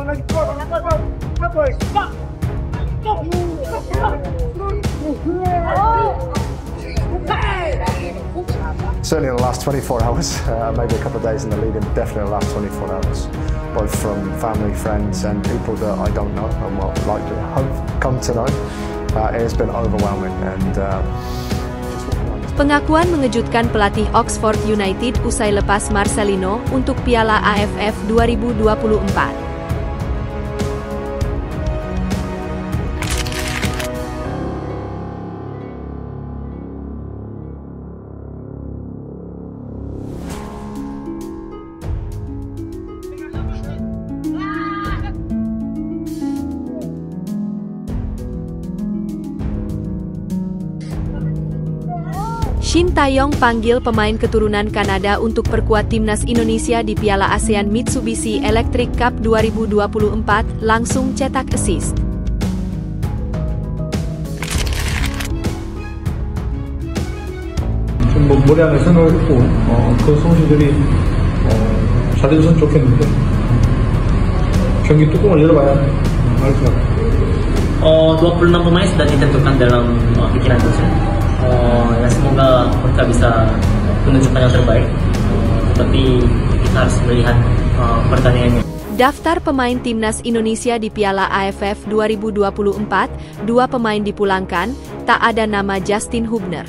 Certainly in the last 24 hours, maybe a couple of days in the lead, and definitely the last 24 hours, both from family, friends and people that I don't know and will likely come to know. It has been overwhelming and Pengakuan mengejutkan pelatih Oxford United usai lepas Marcelino untuk Piala AFF 2024. Shin Tae-yong panggil pemain keturunan Kanada untuk perkuat timnas Indonesia di Piala ASEAN Mitsubishi Electric Cup 2024, langsung cetak assist. 좀 머리 안에 생각을 했고 그 선수들이 잘해줬으면 좋겠는데 경기 뚜껑을 열어봐야 알 것 같아요. 26 pemain sudah ditentukan dalam pikiran coach. Ya semoga mereka bisa menunjukkan yang terbaik, tetapi kita harus melihat pertandingannya. Daftar pemain timnas Indonesia di Piala AFF 2024, 2 pemain dipulangkan, tak ada nama Justin Hubner.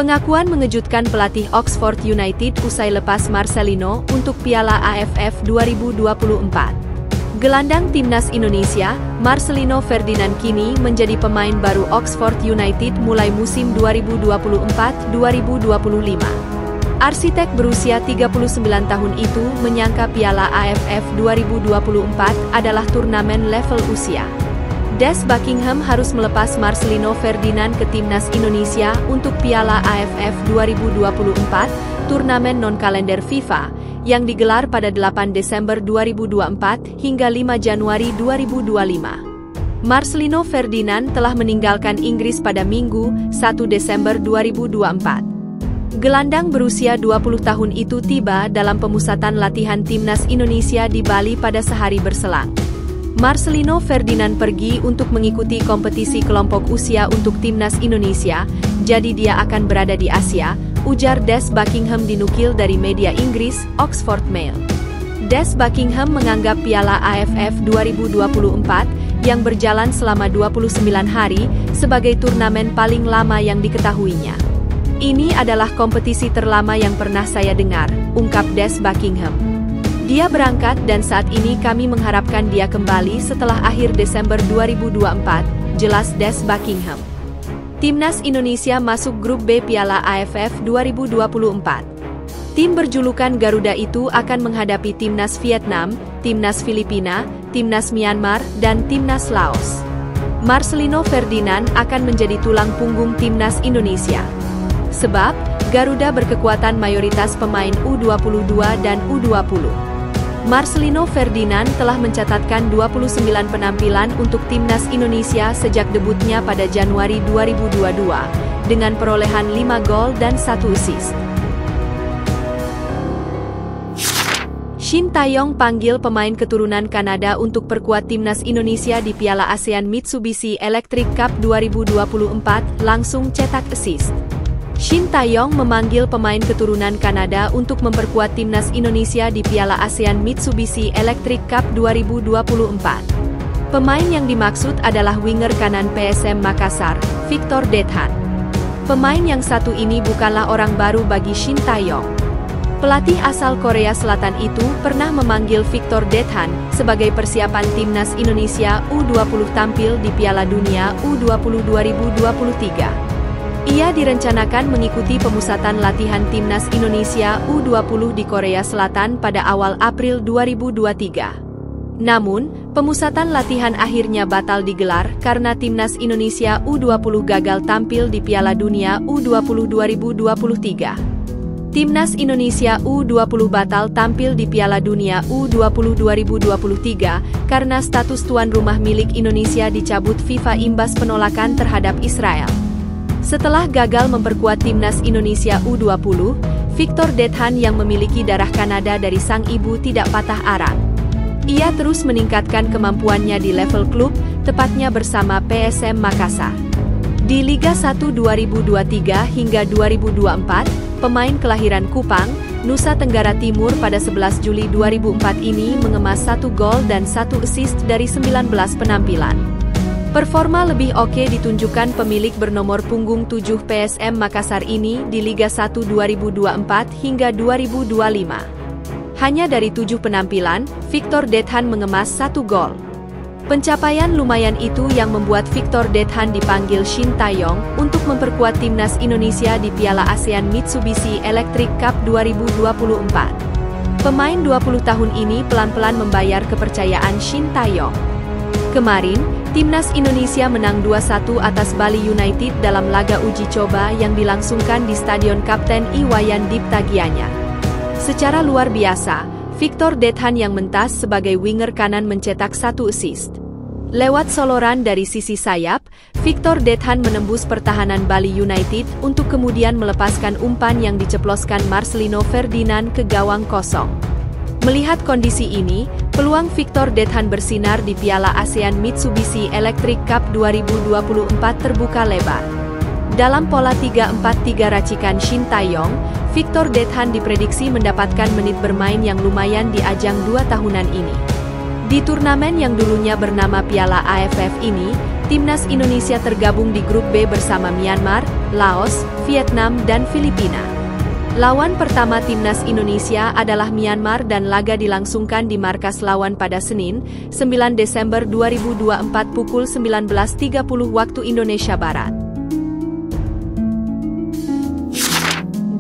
Pengakuan mengejutkan pelatih Oxford United usai lepas Marcelino untuk Piala AFF 2024. Gelandang timnas Indonesia, Marcelino Ferdinand kini menjadi pemain baru Oxford United mulai musim 2024-2025. Arsitek berusia 39 tahun itu menyangka Piala AFF 2024 adalah turnamen level usia. Des Buckingham harus melepas Marcelino Ferdinand ke timnas Indonesia untuk Piala AFF 2024, turnamen non-kalender FIFA, yang digelar pada 8 Desember 2024 hingga 5 Januari 2025. Marcelino Ferdinand telah meninggalkan Inggris pada Minggu, 1 Desember 2024. Gelandang berusia 20 tahun itu tiba dalam pemusatan latihan timnas Indonesia di Bali pada sehari berselang. Marcelino Ferdinand pergi untuk mengikuti kompetisi kelompok usia untuk timnas Indonesia, jadi dia akan berada di Asia, ujar Des Buckingham dinukil dari media Inggris, Oxford Mail. Des Buckingham menganggap Piala AFF 2024, yang berjalan selama 29 hari, sebagai turnamen paling lama yang diketahuinya. Ini adalah kompetisi terlama yang pernah saya dengar, ungkap Des Buckingham. Dia berangkat dan saat ini kami mengharapkan dia kembali setelah akhir Desember 2024, jelas Des Buckingham. Timnas Indonesia masuk grup B Piala AFF 2024. Tim berjulukan Garuda itu akan menghadapi timnas Vietnam, timnas Filipina, timnas Myanmar, dan timnas Laos. Marcelino Ferdinand akan menjadi tulang punggung timnas Indonesia. Sebab, Garuda berkekuatan mayoritas pemain U22 dan U20. Marcelino Ferdinand telah mencatatkan 29 penampilan untuk timnas Indonesia sejak debutnya pada Januari 2022, dengan perolehan 5 gol dan 1 assist. Shin Tae-yong panggil pemain keturunan Kanada untuk perkuat timnas Indonesia di Piala ASEAN Mitsubishi Electric Cup 2024, langsung cetak assist. Shin Tae-yong memanggil pemain keturunan Kanada untuk memperkuat timnas Indonesia di Piala ASEAN Mitsubishi Electric Cup 2024. Pemain yang dimaksud adalah winger kanan PSM Makassar, Victor Dethan. Pemain yang satu ini bukanlah orang baru bagi Shin Tae-yong. Pelatih asal Korea Selatan itu pernah memanggil Victor Dethan sebagai persiapan timnas Indonesia U20 tampil di Piala Dunia U20 2023. Ia direncanakan mengikuti pemusatan latihan timnas Indonesia U20 di Korea Selatan pada awal April 2023. Namun, pemusatan latihan akhirnya batal digelar karena timnas Indonesia U20 gagal tampil di Piala Dunia U20 2023. Timnas Indonesia U20 batal tampil di Piala Dunia U20 2023 karena status tuan rumah milik Indonesia dicabut FIFA imbas penolakan terhadap Israel. Setelah gagal memperkuat Timnas Indonesia U20, Victor Dethan yang memiliki darah Kanada dari sang ibu tidak patah arang. Ia terus meningkatkan kemampuannya di level klub, tepatnya bersama PSM Makassar. Di Liga 1 2023 hingga 2024, pemain kelahiran Kupang, Nusa Tenggara Timur pada 11 Juli 2004 ini mengemas 1 gol dan 1 assist dari 19 penampilan. Performa lebih oke ditunjukkan pemilik bernomor punggung 7 PSM Makassar ini di Liga 1 2024 hingga 2025. Hanya dari 7 penampilan, Victor Dethan mengemas 1 gol. Pencapaian lumayan itu yang membuat Victor Dethan dipanggil Shin Tae-yong untuk memperkuat Timnas Indonesia di Piala ASEAN Mitsubishi Electric Cup 2024. Pemain 20 tahun ini pelan-pelan membayar kepercayaan Shin Tae-yong. Kemarin, Timnas Indonesia menang 2-1 atas Bali United dalam laga uji coba yang dilangsungkan di Stadion Kapten Iwayan Dipta Gianyar. Secara luar biasa, Victor Dethan yang mentas sebagai winger kanan mencetak 1 assist. Lewat soloran dari sisi sayap, Victor Dethan menembus pertahanan Bali United untuk kemudian melepaskan umpan yang diceploskan Marcelino Ferdinand ke gawang kosong. Melihat kondisi ini, peluang Victor Dethan bersinar di Piala ASEAN Mitsubishi Electric Cup 2024 terbuka lebar. Dalam pola 3-4-3 racikan Shin Tae-yong, Victor Dethan diprediksi mendapatkan menit bermain yang lumayan di ajang 2 tahunan ini. Di turnamen yang dulunya bernama Piala AFF ini, Timnas Indonesia tergabung di grup B bersama Myanmar, Laos, Vietnam, dan Filipina. Lawan pertama Timnas Indonesia adalah Myanmar dan laga dilangsungkan di markas lawan pada Senin, 9 Desember 2024 pukul 19.30 waktu Indonesia Barat.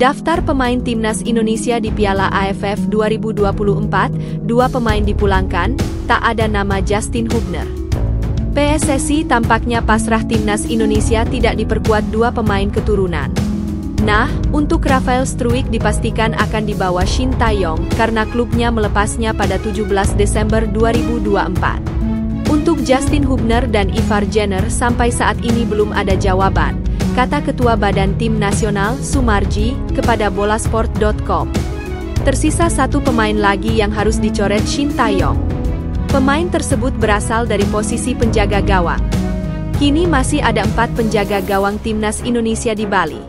Daftar pemain Timnas Indonesia di Piala AFF 2024, 2 pemain dipulangkan, tak ada nama Justin Hubner. PSSI tampaknya pasrah Timnas Indonesia tidak diperkuat 2 pemain keturunan. Nah, untuk Rafael Struijk dipastikan akan dibawa Shin Tae-yong karena klubnya melepasnya pada 17 Desember 2024. Untuk Justin Hubner dan Ivar Jenner sampai saat ini belum ada jawaban, kata Ketua Badan Tim Nasional Sumarji kepada bolasport.com. Tersisa 1 pemain lagi yang harus dicoret Shin Tae-yong. Pemain tersebut berasal dari posisi penjaga gawang. Kini masih ada 4 penjaga gawang Timnas Indonesia di Bali.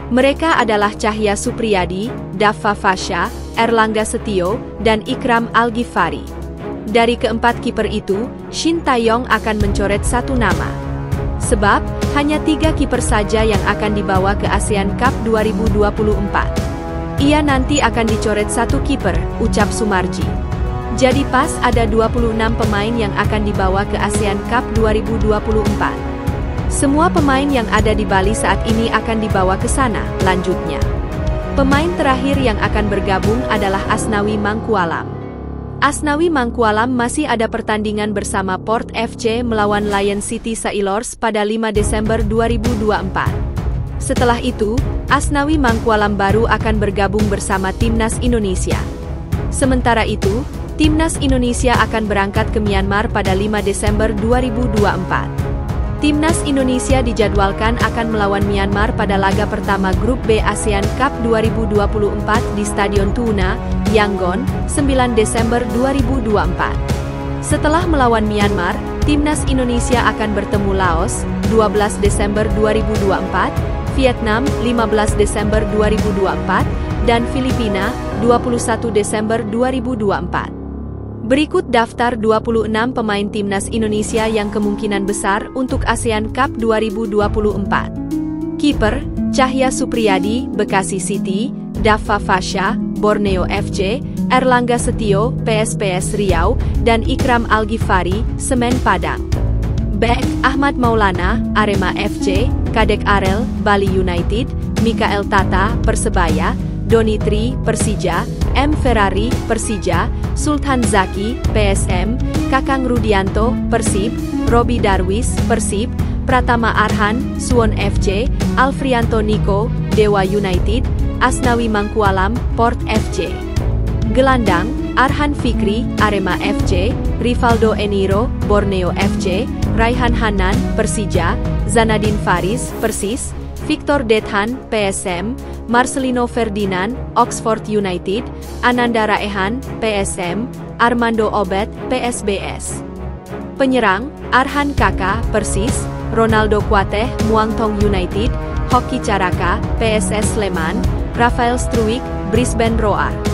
Mereka adalah Cahya Supriyadi, Daffa Fasha, Erlangga Setio, dan Ikram Al-Ghifari. Dari keempat kiper itu, Shin Tae-yong akan mencoret 1 nama. Sebab, hanya 3 kiper saja yang akan dibawa ke ASEAN Cup 2024. Ia nanti akan dicoret 1 kiper, ucap Sumarji. Jadi pas ada 26 pemain yang akan dibawa ke ASEAN Cup 2024. Semua pemain yang ada di Bali saat ini akan dibawa ke sana, lanjutnya. Pemain terakhir yang akan bergabung adalah Asnawi Mangkualam. Asnawi Mangkualam masih ada pertandingan bersama Port FC melawan Lion City Sailors pada 5 Desember 2024. Setelah itu, Asnawi Mangkualam baru akan bergabung bersama Timnas Indonesia. Sementara itu, Timnas Indonesia akan berangkat ke Myanmar pada 5 Desember 2024. Timnas Indonesia dijadwalkan akan melawan Myanmar pada laga pertama Grup B ASEAN Cup 2024 di Stadion Tuna, Yangon, 9 Desember 2024. Setelah melawan Myanmar, Timnas Indonesia akan bertemu Laos, 12 Desember 2024, Vietnam, 15 Desember 2024, dan Filipina, 21 Desember 2024. Berikut daftar 26 pemain Timnas Indonesia yang kemungkinan besar untuk ASEAN Cup 2024. Kiper, Cahya Supriyadi, Bekasi City, Daffa Fasha, Borneo FC, Erlangga Setio, PSPS Riau, dan Ikram Al-Ghifari, Semen Padang. Bek, Ahmad Maulana, Arema FC, Kadek Arel, Bali United, Mikael Tata, Persebaya, Doni Tri, Persija, M. Ferrari, Persija, Sultan Zaki, PSM, Kakang Rudianto, Persib, Robi Darwis, Persib, Pratama Arhan, Suwon FC, Alfrianto Niko, Dewa United, Asnawi Mangkualam, Port FC. Gelandang, Arhan Fikri, Arema FC, Rivaldo Eniro, Borneo FC, Raihan Hanan, Persija, Zanadin Faris, Persis, Victor Dethan, PSM, Marcelino Ferdinand, Oxford United, Ananda Raehan, PSM, Armando Obed, PSBS. Penyerang, Arhan Kaka, Persis, Ronaldo Kuateh, Muangthong United, Hoki Caraka, PSS Sleman, Rafael Struijk, Brisbane Roar.